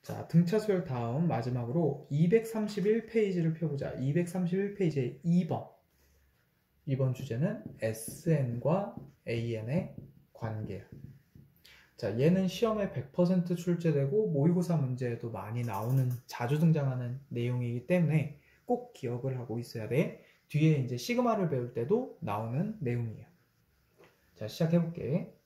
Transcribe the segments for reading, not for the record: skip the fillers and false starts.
자, 등차수열 다음 마지막으로 231페이지를 펴보자. 231페이지의 2번 주제는 SN과 AN의 관계야. 자, 얘는 시험에 100% 출제되고 모의고사 문제에도 많이 나오는, 자주 등장하는 내용이기 때문에 꼭 기억을 하고 있어야 돼. 뒤에 이제 시그마를 배울 때도 나오는 내용이에요. 자, 시작해볼게.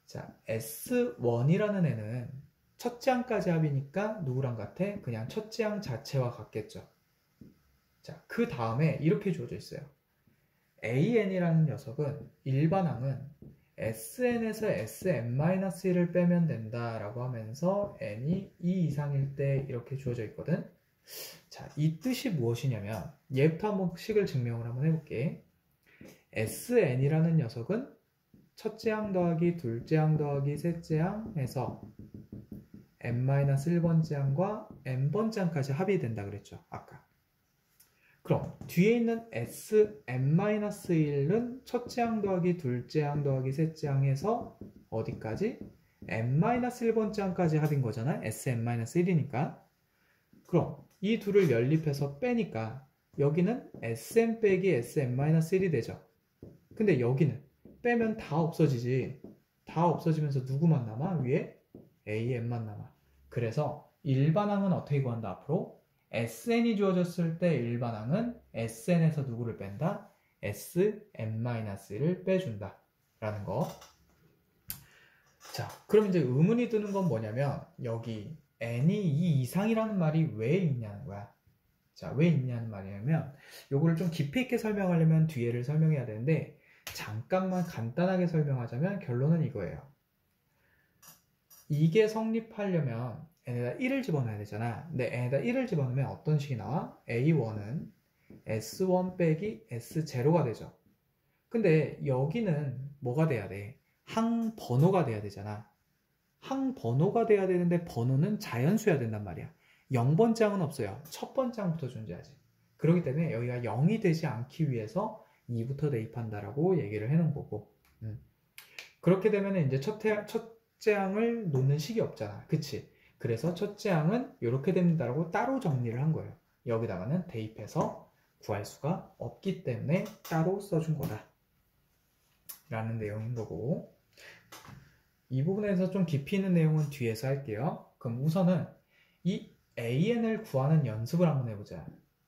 자, S1이라는 애는 첫째 항까지 합이니까 누구랑 같아? 그냥 첫째 항 자체와 같겠죠. 자, 그 다음에 이렇게 주어져 있어요. AN이라는 녀석은 일반항은 SN에서 SM-1을 빼면 된다라고 하면서 n이 2 이상일 때 이렇게 주어져 있거든. 자, 이 뜻이 무엇이냐면 얘부터 한번 식을 증명을 한번 해볼게. SN이라는 녀석은 첫째 항 더하기 둘째 항 더하기 셋째 항에서 n-1번째 항과 n번째 항까지 합이 된다 그랬죠, 아까. 그럼 뒤에 있는 Sn-1은 첫째 항 더하기 둘째 항 더하기 셋째 항에서 어디까지? n-1번째 항까지 합인 거잖아. Sn-1이니까. 그럼 이 둘을 연립해서 빼니까 여기는 Sn 빼기 Sn-1이 되죠. 근데 여기는 빼면 다 없어지지. 다 없어지면서 누구만 남아? 위에 AN만 남아. 그래서 일반항은 어떻게 구한다 앞으로? SN이 주어졌을 때 일반항은 SN에서 누구를 뺀다? Sn-를 빼준다 라는 거. 자, 그럼 이제 의문이 드는 건 뭐냐면 여기 n이 2 이상이라는 말이 왜 있냐는 거야. 자, 왜 있냐는 말이냐면 요거를 좀 깊이 있게 설명하려면 뒤에를 설명해야 되는데 잠깐만 간단하게 설명하자면 결론은 이거예요. 이게 성립하려면 n에다 1을 집어넣어야 되잖아. 근데 n에다 1을 집어넣으면 어떤 식이 나와? A1은 S1 빼기 S0가 되죠. 근데 여기는 뭐가 돼야 돼? 항 번호가 돼야 되잖아. 항 번호가 돼야 되는데 번호는 자연수여야 된단 말이야. 0번째 항은 없어요. 첫 번째 항부터 존재하지. 그렇기 때문에 여기가 0이 되지 않기 위해서 2부터 대입한다라고 얘기를 해놓은 거고. 그렇게 되면 이제 첫째 항을 놓는 식이 없잖아. 그치? 그래서 첫째 항은 이렇게 됩니다라고 따로 정리를 한 거예요. 여기다가는 대입해서 구할 수가 없기 때문에 따로 써준 거다 라는 내용인 거고, 이 부분에서 좀 깊이 있는 내용은 뒤에서 할게요. 그럼 우선은 이 AN을 구하는 연습을 한번 해보자.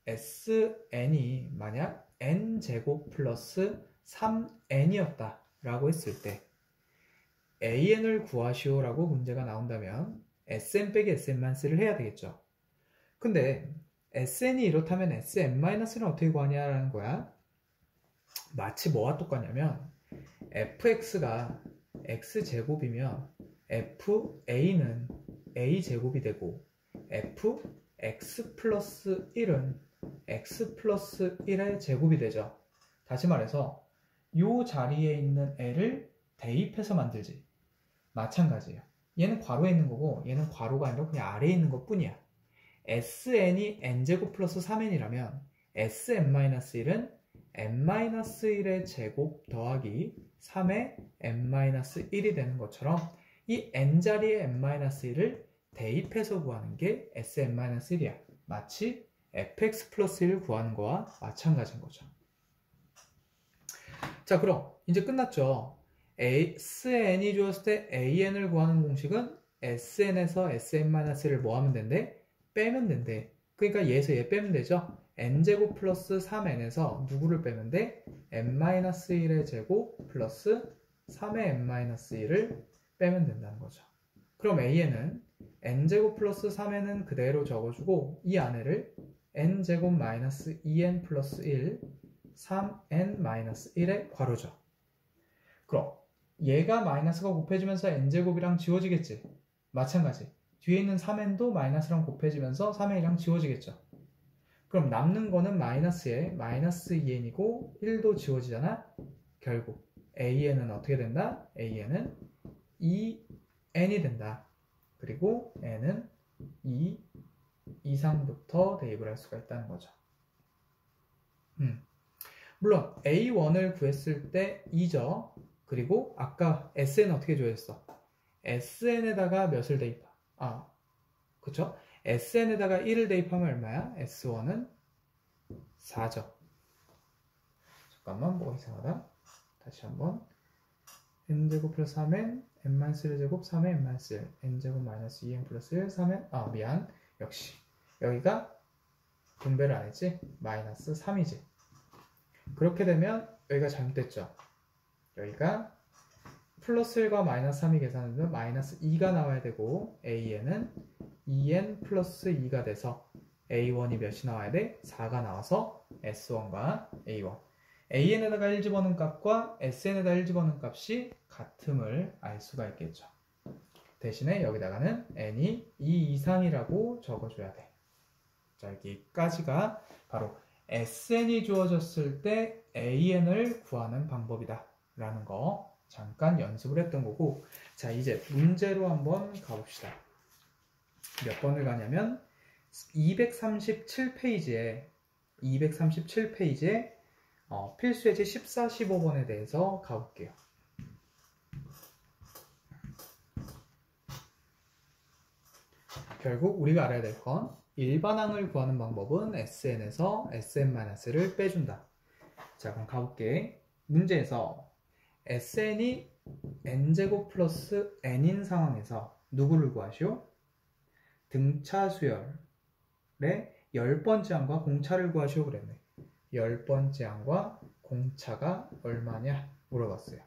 SN이 만약 n제곱 플러스 3n이었다 라고 했을 때 AN을 구하시오 라고 문제가 나온다면 SN 빼기 SN-를 해야 되겠죠. 근데 SN이 이렇다면 SN-는 어떻게 구하냐라는 거야. 마치 뭐와 똑같냐면 fx가 x제곱이면 fa는 a제곱이 되고 fx 플러스 1은 x 플러스 1의 제곱이 되죠. 다시 말해서 이 자리에 있는 애를 대입해서 만들지. 마찬가지예요. 얘는 괄호에 있는 거고 얘는 괄호가 아니라 그냥 아래에 있는 것 뿐이야. SN이 n제곱 플러스 3n이라면 Sn-1은 n-1의 제곱 더하기 3의 n-1이 되는 것처럼 이 n자리의 n-1을 대입해서 구하는 게 Sn-1이야. 마치 fx 플러스 1을 구하는 거와 마찬가지인 거죠. 자, 그럼 이제 끝났죠. SN이 주었을 때 AN을 구하는 공식은 SN에서 Sn-를 뭐 하면 된대? 빼면 된대. 그러니까 얘에서 얘 빼면 되죠. n제곱 플러스 3n에서 누구를 빼면 돼? n-1의 제곱 플러스 3의 n-1을 빼면 된다는 거죠. 그럼 AN은 n제곱 플러스 3n은 그대로 적어주고 이 안에를 n제곱 마이너스 2n 플러스 1 3n-1의 괄호죠. 그럼 얘가 마이너스가 곱해지면서 n제곱이랑 지워지겠지. 마찬가지. 뒤에 있는 3n도 마이너스랑 곱해지면서 3n이랑 지워지겠죠. 그럼 남는 거는 마이너스에 마이너스 2n이고 1도 지워지잖아. 결국 AN은 어떻게 된다? AN은 2n이 된다. 그리고 n은 2 이상부터 대입을 할 수가 있다는 거죠. 물론 A1을 구했을 때 2죠. 그리고 아까 SN 어떻게 줘야했어? SN에다가 몇을 대입하? 그쵸? SN에다가 1을 대입하면 얼마야? S1은 4죠. 잠깐만, 뭐가 이상하다. 다시 한번. n제곱 플러스 3n, n-1제곱 3n, n-1, n제곱 마이너스 2n 플러스 1, 3n, 미안. 역시. 여기가 분배를 안 했지? 마이너스 3이지. 그렇게 되면 여기가 잘못됐죠. 여기가 플러스 1과 마이너스 3이 계산되면 마이너스 2가 나와야 되고 AN은 2N 플러스 2가 돼서 A1이 몇이 나와야 돼? 4가 나와서 S1과 A1 AN에다가 1 집어넣은 값과 SN에다 1 집어넣은 값이 같음을 알 수가 있겠죠. 대신에 여기다가는 N이 2 이상이라고 적어줘야 돼. 자, 여기까지가 바로 SN이 주어졌을 때 AN을 구하는 방법이다 라는 거 잠깐 연습을 했던 거고, 자 이제 문제로 한번 가봅시다. 몇 번을 가냐면 237페이지에 필수예제 14, 15번에 대해서 가볼게요. 결국 우리가 알아야 될 건 일반항을 구하는 방법은 SN에서 SN-를 빼준다. 자, 그럼 가볼게. 문제에서 SN이 n제곱 플러스 n인 상황에서 누구를 구하시오? 등차 수열의 10번째 항과 공차를 구하시오 그랬네. 10번째 항과 공차가 얼마냐 물어봤어요.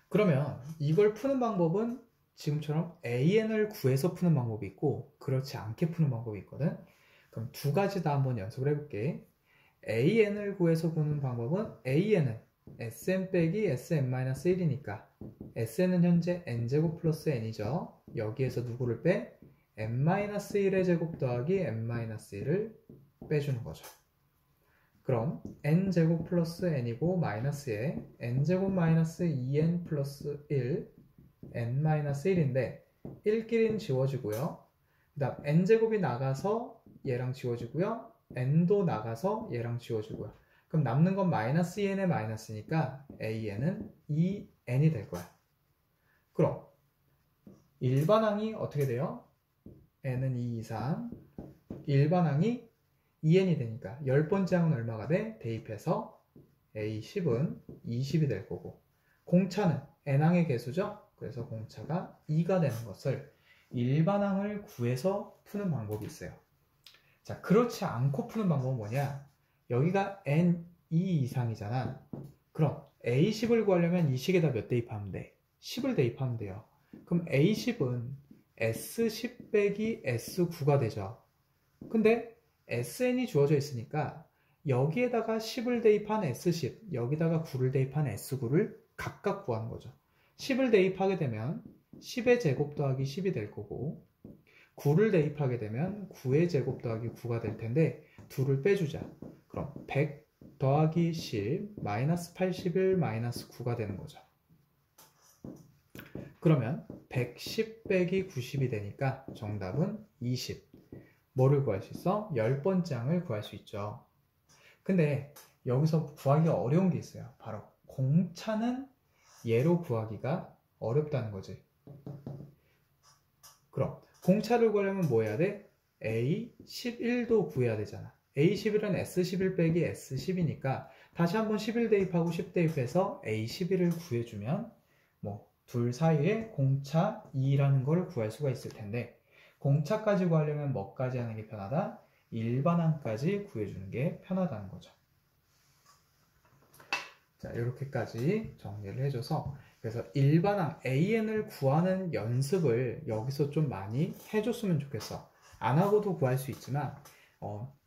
그러면 이걸 푸는 방법은 지금처럼 AN을 구해서 푸는 방법이 있고 그렇지 않게 푸는 방법이 있거든. 그럼 두 가지 다 한번 연습을 해볼게. AN을 구해서 푸는 방법은 AN은 SN 빼기 SN-1이니까 SN은 현재 n제곱 플러스 n이죠. 여기에서 누구를 빼? n-1의 제곱 더하기 n-1을 빼주는 거죠. 그럼 n제곱 플러스 n이고 마이너스에 n제곱 마이너스 2n 플러스 1 n-1인데 1끼리는 지워지고요. 그 다음 n제곱이 나가서 얘랑 지워지고요. n도 나가서 얘랑 지워지고요. 그럼 남는 건 마이너스 2n의 마이너스니까 an은 2n이 될 거야. 그럼 일반항이 어떻게 돼요? n은 2 이상, 일반항이 2n이 되니까 10번째 항은 얼마가 돼? 대입해서 a10은 20이 될 거고, 공차는 n항의 개수죠? 그래서 공차가 2가 되는 것을 일반항을 구해서 푸는 방법이 있어요. 자, 그렇지 않고 푸는 방법은 뭐냐? 여기가 n2 이상이잖아. 그럼 a10을 구하려면 이 식에다 몇 대입하면 돼? 10을 대입하면 돼요. 그럼 a10은 s10 빼기 s9가 되죠. 근데 sn이 주어져 있으니까 여기에다가 10을 대입한 s10, 여기다가 9를 대입한 s9를 각각 구하는 거죠. 10을 대입하게 되면 10의 제곱 더하기 10이 될 거고, 9를 대입하게 되면 9의 제곱 더하기 9가 될 텐데 둘을 빼주자. 그럼 100 더하기 10 마이너스 81 마이너스 9가 되는 거죠. 그러면 110 빼기 90이 되니까 정답은 20. 뭐를 구할 수 있어? 10번째 항을 구할 수 있죠. 근데 여기서 구하기가 어려운 게 있어요. 바로 공차는 얘로 구하기가 어렵다는 거지. 그럼 공차를 구하려면 뭐 해야 돼? A11도 구해야 되잖아. A11은 S11 빼기 S10이니까 다시 한번 11 대입하고 10 대입해서 A11을 구해주면 뭐 둘 사이에 공차 2라는 걸 구할 수가 있을 텐데, 공차까지 구하려면 뭐까지 하는 게 편하다? 일반항까지 구해주는 게 편하다는 거죠. 자, 이렇게까지 정리를 해줘서, 그래서 일반항 AN을 구하는 연습을 여기서 좀 많이 해줬으면 좋겠어. 안 하고도 구할 수 있지만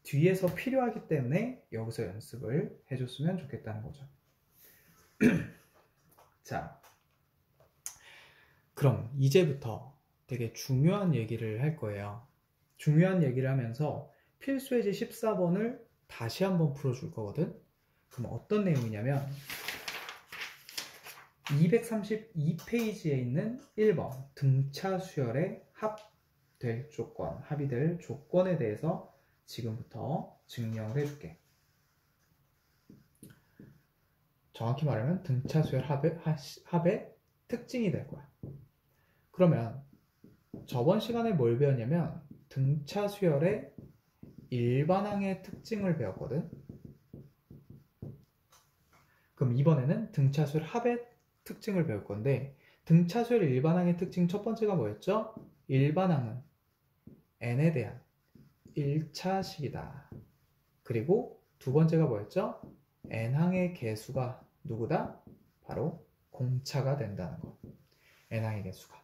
뒤에서 필요하기 때문에 여기서 연습을 해줬으면 좋겠다는 거죠. 자, 그럼 이제부터 되게 중요한 얘기를 할 거예요. 중요한 얘기를 하면서 필수예제 14번을 다시 한번 풀어줄 거거든. 그럼 어떤 내용이냐면 232페이지에 있는 1번 등차 수열의 합될 조건, 합이 될 조건에 대해서 지금부터 증명을 해줄게. 정확히 말하면 등차 수열 합의 특징이 될 거야. 그러면 저번 시간에 뭘 배웠냐면 등차 수열의 일반항의 특징을 배웠거든. 그럼 이번에는 등차 수열 합의 특징을 배울 건데, 등차 수열 일반항의 특징 첫 번째가 뭐였죠? 일반항은 n에 대한 1차식이다. 그리고 두 번째가 뭐였죠? n항의 개수가 누구다? 바로 공차가 된다는 거. n항의 개수가.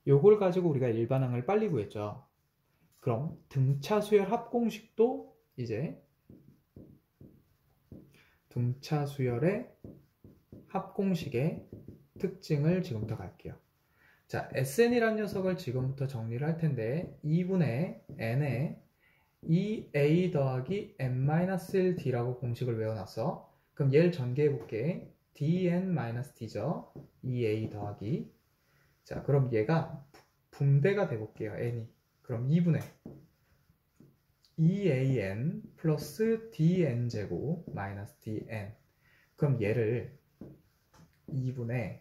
요걸 가지고 우리가 일반항을 빨리 구했죠. 그럼 등차 수열 합공식도 이제 등차 수열의 합공식의 특징을 지금부터 갈게요. 자, SN이라는 녀석을 지금부터 정리를 할 텐데 2분의 n에 2a 더하기 n-1d라고 공식을 외워놨어. 그럼 얘를 전개해 볼게. dn-d죠. 2a 더하기. 자, 그럼 얘가 분배가 돼 볼게요. n이. 그럼 2분의 2an 플러스 dn제곱 마이너스 dn. 그럼 얘를 2분의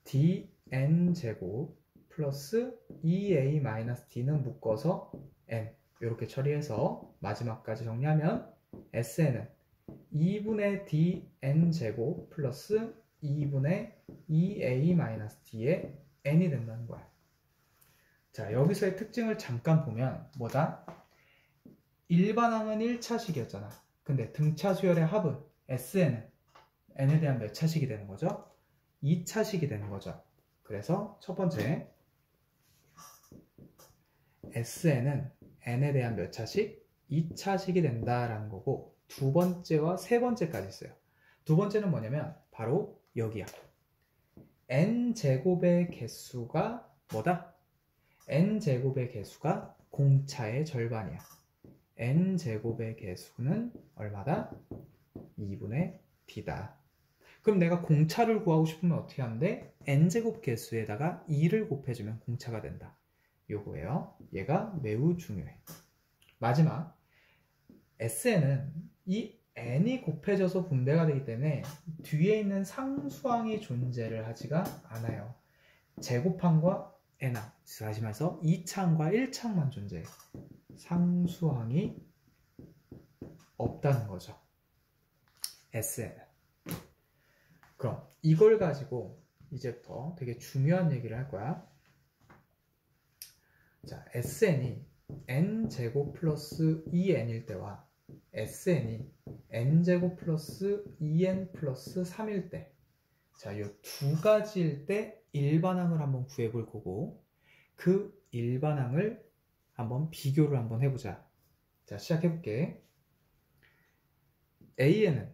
dn제곱 플러스 2a 마이너스 d는 묶어서 n 이렇게 처리해서 마지막까지 정리하면 SN은 2분의 dn제곱 플러스 2분의 2a 마이너스 d의 n이 된다는 거야. 자, 여기서의 특징을 잠깐 보면 뭐다? 일반항은 1차식이었잖아. 근데 등차 수열의 합은 SN은 n에 대한 몇 차식이 되는 거죠? 2차식이 되는 거죠. 그래서 첫 번째 SN은 n에 대한 몇 차식? 2차식이 된다라는 거고, 두 번째와 세 번째까지 있어요. 두 번째는 뭐냐면 바로 여기야. n제곱의 개수가 뭐다? n제곱의 개수가 공차의 절반이야. n제곱의 개수는 얼마다? 2분의 d다. 그럼 내가 공차를 구하고 싶으면 어떻게 하면 돼? n제곱 개수에다가 2를 곱해주면 공차가 된다. 요거예요. 얘가 매우 중요해. 마지막, SN은 이 n이 곱해져서 분배가 되기 때문에 뒤에 있는 상수항이 존재를 하지가 않아요. 제곱항과 n항, 다시 말해서 2차항과 1차항만 존재해. 상수항이 없다는 거죠. SN은. 그럼 이걸 가지고 이제부터 되게 중요한 얘기를 할 거야. 자, SN이 n제곱 플러스 2n일 때와 SN이 n제곱 플러스 2n 플러스 3일 때, 자, 이 두 가지일 때 일반항을 한번 구해볼 거고, 그 일반항을 한번 비교를 한번 해보자. 자, 시작해볼게. AN은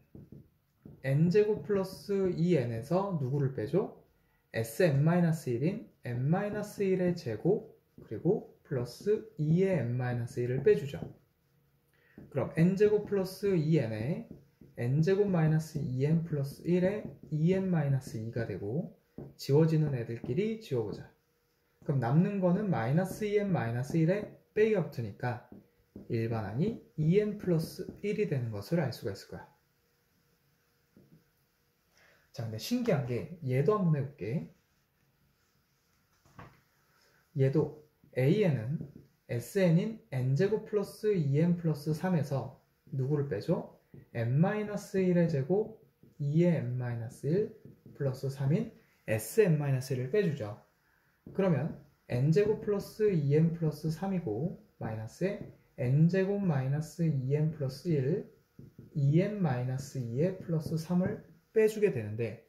n제곱 플러스 2n에서 누구를 빼죠? Sn-1인 n-1의 제곱 그리고 플러스 2의 n-1을 빼주죠. 그럼 n제곱 플러스 2n에 n제곱 마이너스 2n 플러스 1에 2n-2가 되고, 지워지는 애들끼리 지워보자. 그럼 남는 거는 마이너스 2n-1에 빼기가 붙으니까 일반항이 2n 플러스 1이 되는 것을 알 수가 있을 거야. 자, 근데 신기한 게 얘도 한번 해볼게. 얘도 AN은 SN인 n제곱 플러스 2n 플러스 3에서 누구를 빼죠? n-1의 제곱 2의 n-1 플러스 3인 Sn-1을 빼주죠. 그러면 n제곱 플러스 2n 플러스 3이고 마이너스에 n제곱 마이너스 2n 플러스 1 2n 마이너스 2의 플러스 3을 빼주게 되는데,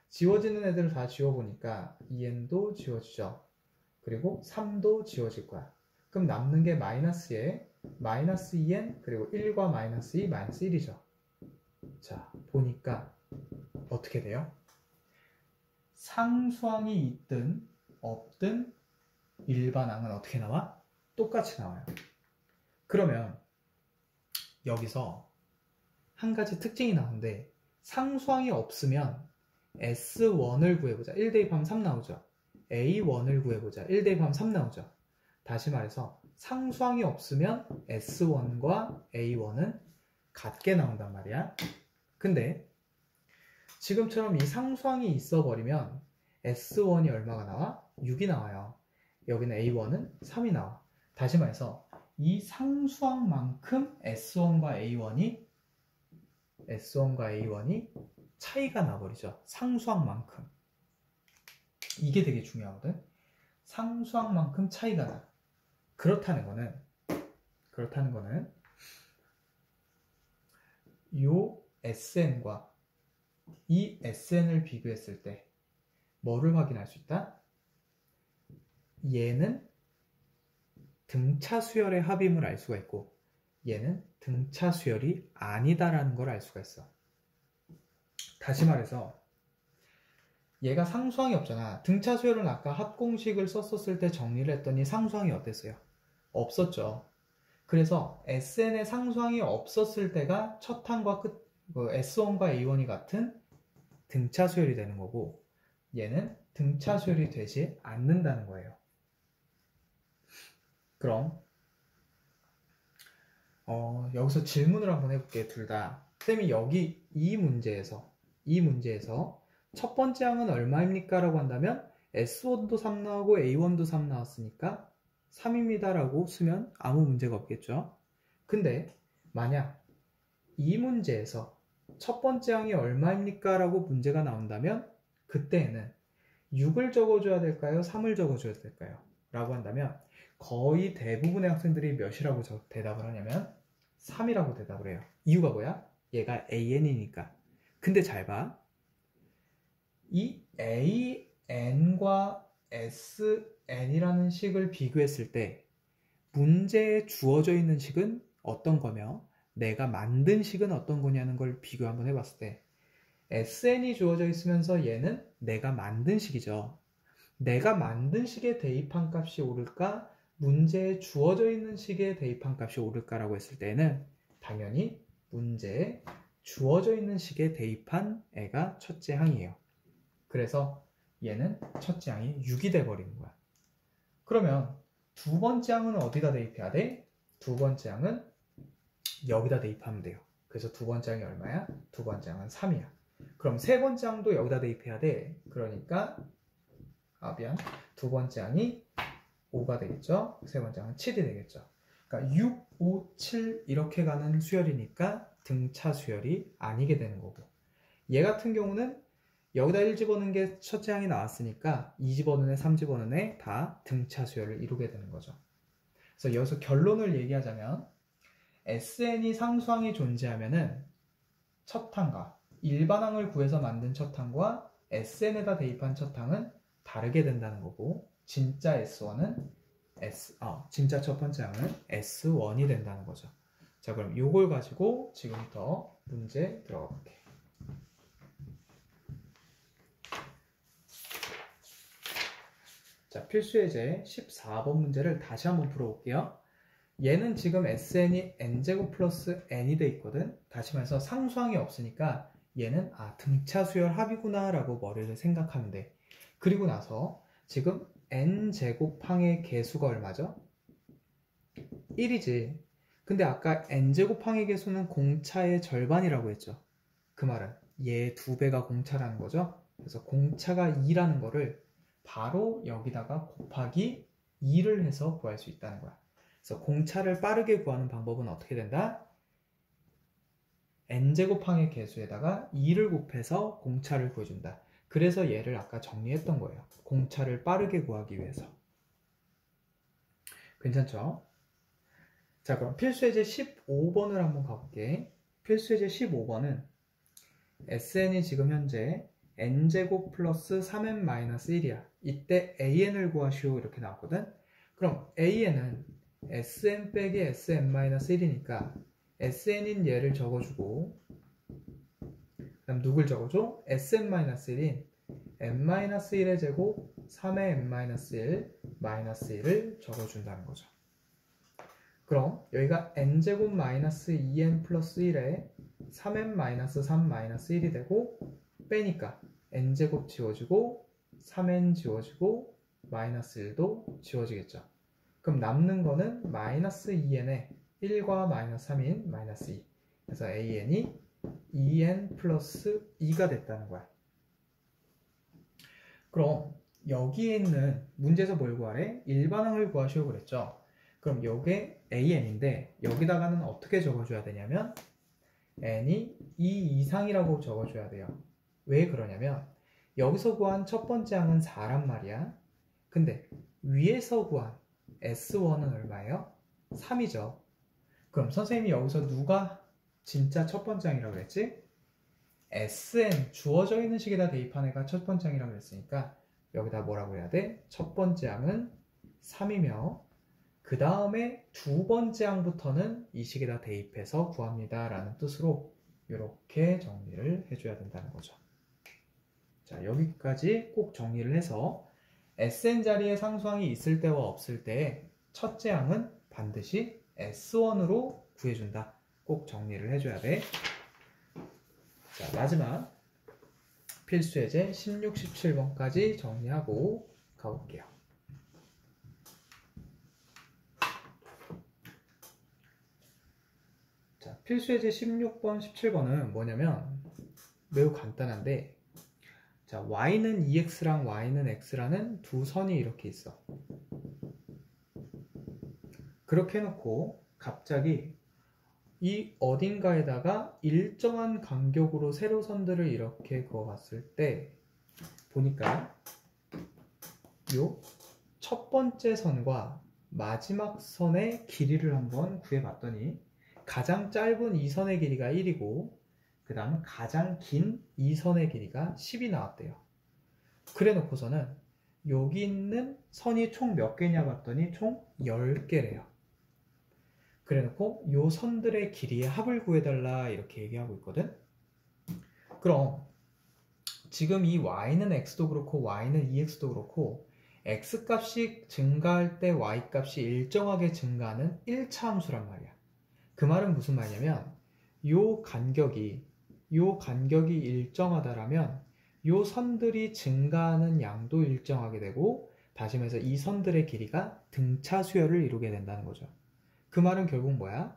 지워지는 애들을 다 지워보니까 2n도 지워지죠. 그리고 3도 지워질 거야. 그럼 남는 게 마이너스에 마이너스 2n 그리고 1과 마이너스 2 마이너스 1이죠. 자, 보니까 어떻게 돼요? 상수항이 있든 없든 일반항은 어떻게 나와? 똑같이 나와요. 그러면 여기서 한 가지 특징이 나오는데, 상수항이 없으면 S1을 구해보자. 1 대입하면 3 나오죠. A1을 구해보자. 1 대입하면 3 나오죠. 다시 말해서 상수항이 없으면 S1과 A1은 같게 나온단 말이야. 근데 지금처럼 이 상수항이 있어 버리면 S1이 얼마가 나와? 6이 나와요. 여기는 A1은 3이 나와. 다시 말해서 이 상수항만큼 S1과 A1이 차이가 나버리죠. 상수항만큼. 이게 되게 중요하거든. 상수항만큼 차이가 나. 그렇다는 거는 요 SN과 이 SN을 비교했을 때 뭐를 확인할 수 있다? 얘는 등차 수열의 합임을 알 수가 있고 얘는 등차 수열이 아니다라는 걸 알 수가 있어. 다시 말해서 얘가 상수항이 없잖아. 등차 수열은 아까 합공식을 썼었을 때 정리를 했더니 상수항이 어땠어요? 없었죠. 그래서 SN의 상수항이 없었을 때가 첫 항과 끝, S1과 A1이 같은 등차 수열이 되는 거고 얘는 등차 수열이 되지 않는다는 거예요. 그럼 여기서 질문을 한번 해볼게요. 둘 다. 쌤이 여기 이 문제에서 첫 번째 항은 얼마입니까? 라고 한다면 S1도 3 나오고 A1도 3 나왔으니까 3입니다 라고 쓰면 아무 문제가 없겠죠. 근데 만약 이 문제에서 첫 번째 항이 얼마입니까? 라고 문제가 나온다면 그때는 6을 적어줘야 될까요? 3을 적어줘야 될까요? 라고 한다면 거의 대부분의 학생들이 몇이라고 대답을 하냐면 3이라고 대답을 해요. 이유가 뭐야? 얘가 AN이니까. 근데 잘 봐. 이 AN과 SN이라는 식을 비교했을 때 문제에 주어져 있는 식은 어떤 거며 내가 만든 식은 어떤 거냐는 걸 비교 한번 해봤을 때 SN이 주어져 있으면서 얘는 내가 만든 식이죠. 내가 만든 식에 대입한 값이 오를까? 문제에 주어져 있는 식에 대입한 값이 오를까라고 했을 때는 당연히 문제에 주어져 있는 식에 대입한 애가 첫째 항이에요. 그래서 얘는 첫째 항이 6이 돼버리는 거야. 그러면 두 번째 항은 어디다 대입해야 돼? 두 번째 항은 여기다 대입하면 돼요. 그래서 두 번째 항이 얼마야? 두 번째 항은 3이야. 그럼 세 번째 항도 여기다 대입해야 돼. 그러니까 두 번째 항이 5가 되겠죠. 세 번째 항은 7이 되겠죠. 그러니까 6, 5, 7 이렇게 가는 수열이니까 등차 수열이 아니게 되는 거고 얘 같은 경우는 여기다 1 집어넣은 게 첫째 항이 나왔으니까 2 집어넣은 애, 3 집어넣은 애 다 등차 수열을 이루게 되는 거죠. 그래서 여기서 결론을 얘기하자면 SN이 상수항이 존재하면은 첫 항과 일반항을 구해서 만든 첫 항과 SN에다 대입한 첫 항은 다르게 된다는 거고 진짜 S1은 진짜 첫 번째 항은 S1이 된다는 거죠. 자, 그럼 이걸 가지고 지금부터 문제 들어가 볼게요. 자, 필수예제 14번 문제를 다시 한번 풀어볼게요. 얘는 지금 SN이 n제곱 플러스 n이 돼 있거든. 다시 말해서 상수항이 없으니까 얘는 등차 수열 합이구나 라고 머리를 생각하면 돼. 그리고 나서 지금 n제곱항의 개수가 얼마죠? 1이지. 근데 아까 n제곱항의 개수는 공차의 절반이라고 했죠. 그 말은 얘 2배가 공차라는 거죠. 그래서 공차가 2라는 거를 바로 여기다가 곱하기 2를 해서 구할 수 있다는 거야. 그래서 공차를 빠르게 구하는 방법은 어떻게 된다? n제곱항의 개수에다가 2를 곱해서 공차를 구해준다. 그래서 얘를 아까 정리했던 거예요. 공차를 빠르게 구하기 위해서. 괜찮죠? 자, 그럼 필수예제 15번을 한번 가볼게. 필수예제 15번은 SN이 지금 현재 n제곱 플러스 3n-1이야. 이때 AN을 구하시오 이렇게 나왔거든. 그럼 AN은 SN 빼기 SN-1이니까 SN인 얘를 적어주고 그 다음 누굴 적어줘? SN-1인 n-1의 제곱 3의 n-1 1을 적어준다는 거죠. 그럼 여기가 n제곱 마이너스 2n 플러스 1에 3n-3 1이 되고 빼니까 n제곱 지워지고 3n 지워지고 마이너스 1도 지워지겠죠. 그럼 남는 거는 마이너스 2n에 1과 마이너스 3인 마이너스 2. 그래서 an이 2n 플러스 2가 됐다는 거야. 그럼 여기에 있는 문제에서 뭘 구하래? 일반항을 구하시오 그랬죠. 그럼 요게 AN인데 여기다가는 어떻게 적어줘야 되냐면 n이 2 이상이라고 적어줘야 돼요. 왜 그러냐면 여기서 구한 첫 번째 항은 4란 말이야. 근데 위에서 구한 S1은 얼마예요? 3이죠. 그럼 선생님이 여기서 누가 진짜 첫 번째 항이라고 그랬지? SN 주어져 있는 식에다 대입한 애가 첫 번째 항이라고 그랬으니까 여기다 뭐라고 해야 돼? 첫 번째 항은 3이며 그 다음에 두 번째 항부터는 이 식에다 대입해서 구합니다 라는 뜻으로 이렇게 정리를 해줘야 된다는 거죠. 자, 여기까지 꼭 정리를 해서 SN 자리에 상수항이 있을 때와 없을 때 첫째 항은 반드시 S1으로 구해준다. 꼭 정리를 해줘야 돼. 자, 마지막 필수 예제 16, 17번까지 정리하고 가볼게요. 자, 필수 예제 16번, 17번은 뭐냐면 매우 간단한데 자, y는 2x랑 y는 x라는 두 선이 이렇게 있어. 그렇게 해놓고 갑자기 이 어딘가에다가 일정한 간격으로 세로선들을 이렇게 그어봤을 때 보니까 요 첫 번째 선과 마지막 선의 길이를 한번 구해봤더니 가장 짧은 이 선의 길이가 1이고 그 다음 가장 긴 이 선의 길이가 10이 나왔대요. 그래 놓고서는 여기 있는 선이 총 몇 개냐 봤더니 총 10개래요. 그래 놓고 요 선들의 길이의 합을 구해달라 이렇게 얘기하고 있거든. 그럼 지금 이 y는 x도 그렇고 y는 2x도 그렇고 x값이 증가할 때 y값이 일정하게 증가하는 1차 함수란 말이야. 그 말은 무슨 말이냐면 요 간격이 일정하다라면 요 선들이 증가하는 양도 일정하게 되고 다시 말해서 이 선들의 길이가 등차 수열을 이루게 된다는 거죠. 그 말은 결국 뭐야?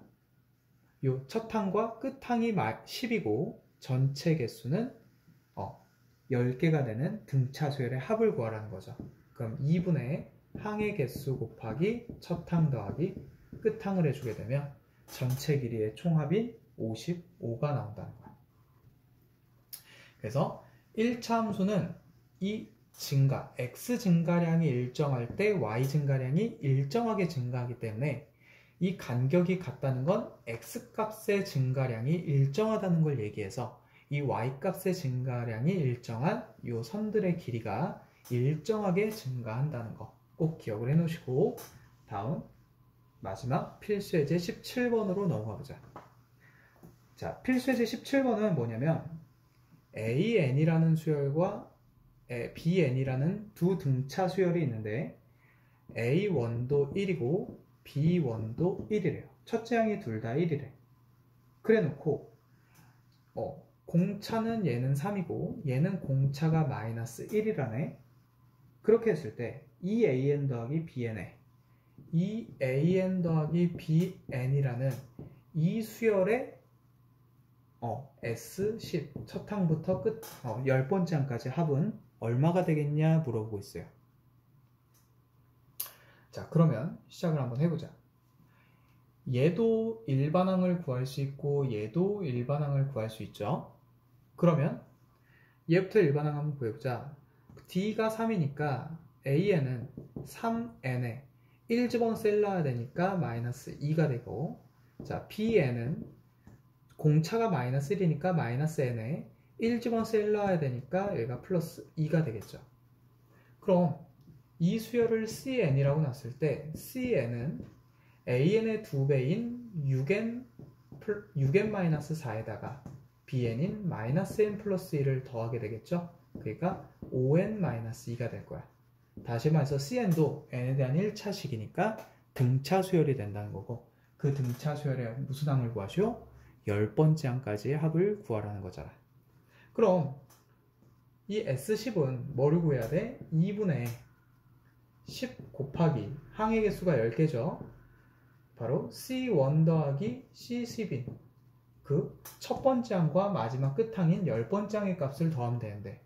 요 첫 항과 끝 항이 10이고 전체 개수는 10개가 되는 등차 수열의 합을 구하라는 거죠. 그럼 2분의 항의 개수 곱하기 첫 항 더하기 끝 항을 해주게 되면 전체 길이의 총합인 55가 나온다는 거야. 그래서 1차 함수는 이 증가, x 증가량이 일정할 때 y 증가량이 일정하게 증가하기 때문에 이 간격이 같다는 건 x값의 증가량이 일정하다는 걸 얘기해서 이 y값의 증가량이 일정한 이 선들의 길이가 일정하게 증가한다는 거 꼭 기억을 해 놓으시고 다음 마지막 필수 예제 17번으로 넘어가 보자. 자, 필수 예제 17번은 뭐냐면 AN이라는 수열과 BN이라는 두 등차 수열이 있는데 A1도 1이고 B1도 1이래요. 첫째 항이 둘 다 1이래. 그래 놓고 공차는 얘는 3이고 얘는 공차가 마이너스 1이라네. 그렇게 했을 때 EAN 더하기 BN에 EAN 더하기 BN이라는 이 수열의 S10 첫 항부터 끝 10번째 항까지 합은 얼마가 되겠냐 물어보고 있어요. 자, 그러면 시작을 한번 해보자. 얘도 일반항을 구할 수 있고 얘도 일반항을 구할 수 있죠. 그러면 얘부터 일반항 한번 구해보자. D가 3이니까 AN은 3N에 1 집어넣어야 되니까 마이너스 2가 되고 자, BN은 공차가 마이너스 1이니까 마이너스 N에 1 집어넣어야 되니까 얘가 플러스 2가 되겠죠. 그럼 이 수열을 CN이라고 놨을 때 CN은 AN의 2배인 6n-4에다가 BN인 마이너스 n 플러스 1을 더하게 되겠죠. 그러니까 5n-2가 될 거야. 다시 말해서 CN도 n에 대한 1차식이니까 등차 수열이 된다는 거고 그 등차 수열의 무슨 항을 구하시오? 10번째 항까지의 합을 구하라는 거잖아. 그럼 이 S10은 뭐를 구해야 돼? 2분의 10 곱하기 항의 개수가 10개죠. 바로 C1 더하기 C10인 그 첫 번째 항과 마지막 끝항인 10번째 항의 값을 더하면 되는데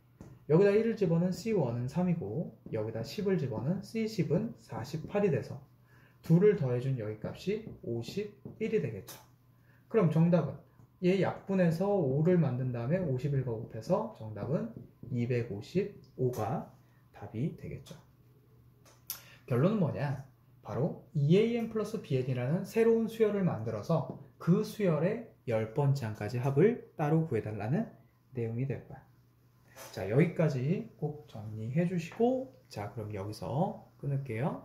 여기다 1을 집어넣은 C1은 3이고 여기다 10을 집어넣은 C10은 48이 돼서 2를 더해준 여기 값이 51이 되겠죠. 그럼 정답은 얘 약분해서 5를 만든 다음에 51과 곱해서 정답은 255가 답이 되겠죠. 결론은 뭐냐? 바로 EAN 플러스 BN이라는 새로운 수열을 만들어서 그 수열의 10번째 항까지 합을 따로 구해달라는 내용이 될 거야. 자, 여기까지 꼭 정리해 주시고, 자, 그럼 여기서 끊을게요.